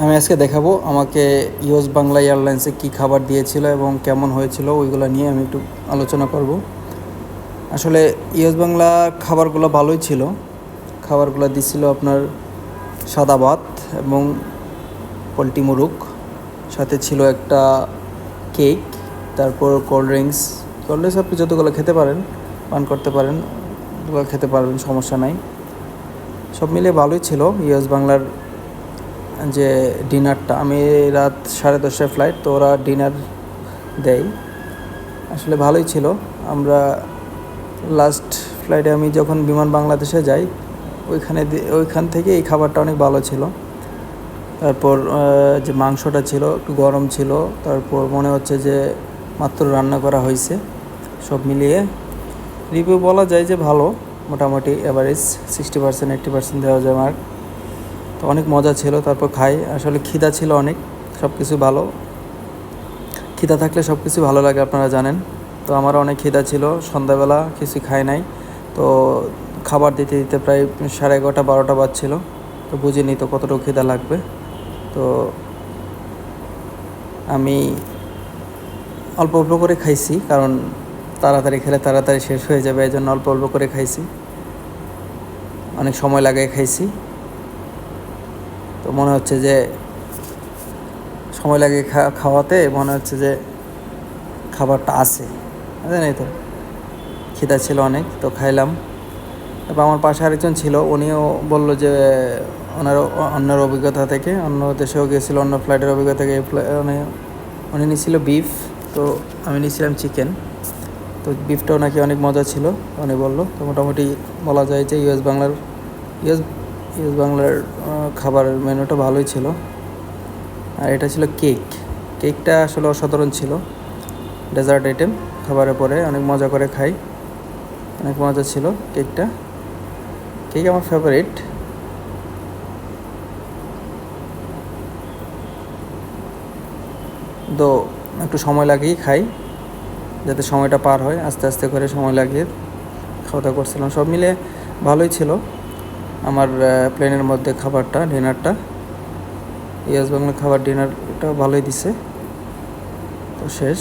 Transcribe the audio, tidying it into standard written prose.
আমি আজকে দেখাবো আমাকে ইউএস বাংলা এয়ারলাইন্সে কী খাবার দিয়েছিল এবং কেমন হয়েছিল, ওইগুলো নিয়ে আমি একটু আলোচনা করব। আসলে ইউএস বাংলা খাবারগুলো ভালোই ছিল। খাবারগুলো দিছিল আপনার সাদা ভাত এবং পোলট্রি মুরগ, সাথে ছিল একটা কেক, তারপর কোল্ড ড্রিঙ্কস আপনি যতগুলো খেতে পারেন, পান করতে পারেন, ওগুলো খেতে পারবেন, সমস্যা নাই। সব মিলিয়ে ভালোই ছিল ইউএস বাংলার যে ডিনারটা। আমি রাত 10:30টায় ফ্লাইট, তো ওরা ডিনার দেয়, আসলে ভালোই ছিল। আমরা লাস্ট ফ্লাইটে আমি যখন বিমান বাংলাদেশে যাই, ওইখান থেকে এই খাবারটা অনেক ভালো ছিল। তারপর যে মাংসটা ছিল একটু গরম ছিল, তারপর মনে হচ্ছে যে মাত্র রান্না করা হয়েছে। সব মিলিয়ে রিভিউ বলা যায় যে ভালো, মোটামুটি অ্যাভারেজ 60% 80% দেওয়া যায় মার্ক। তো অনেক মজা ছিল। তারপর খাই, আসলে খিদা ছিল অনেক, সব কিছু ভালো। খিদা থাকলে সব কিছু ভালো লাগে, আপনারা জানেন। তো আমার অনেক খিদা ছিল, সন্ধ্যাবেলা কিছু খাই নাই। তো খাবার দিতে দিতে প্রায় 11:30 12টা বাজছিল। তো বুঝিনি তো কতটুকু খিদা লাগবে। তো আমি অল্প অল্প করে খাইছি, কারণ তাড়াতাড়ি খেলে তাড়াতাড়ি শেষ হয়ে যাবে, এই জন্য অল্প অল্প করে খাইছি, অনেক সময় লাগাই খাইছি। তো মনে হচ্ছে যে সময় লাগে খাওয়াতে মনে হচ্ছে যে খাবারটা আছে, বুঝলেন? এই তো খিদা ছিল অনেক, তো খাইলাম। তারপর আমার পাশে আরেকজন ছিল, উনিও বলল যে অন্যের অভিজ্ঞতা থেকে, অন্য দেশেও গিয়েছিল, অন্য ফ্লাইটের অভিজ্ঞতা থেকে উনি নিয়েছিল বিফ, তো আমি নিয়েছিলাম চিকেন। তো বিফটাও নাকি অনেক মজা ছিল উনি বললো। তো মোটামুটি বলা যায় যে ইউএস বাংলার খাবারের মেনুটা ভালোই ছিল। আর এটা ছিল কেকটা আসলে অসাধারণ ছিল, ডেজার্ট আইটেম। খাবারের পরে অনেক মজা করে খাই, অনেক মজা ছিল কেক আমার ফেভারিট। তো একটু সময় লাগিয়েই খাই, যাতে সময়টা পার হয়, আস্তে আস্তে করে সময় লাগিয়ে খাওয়া দাওয়া করছিলাম। সব মিলে ভালোই ছিল আমার প্লেনের মধ্যে ডিনারটা। ইউএস বাংলা খাবার ডিনারটা ভালোই দিছে। তো শেষ।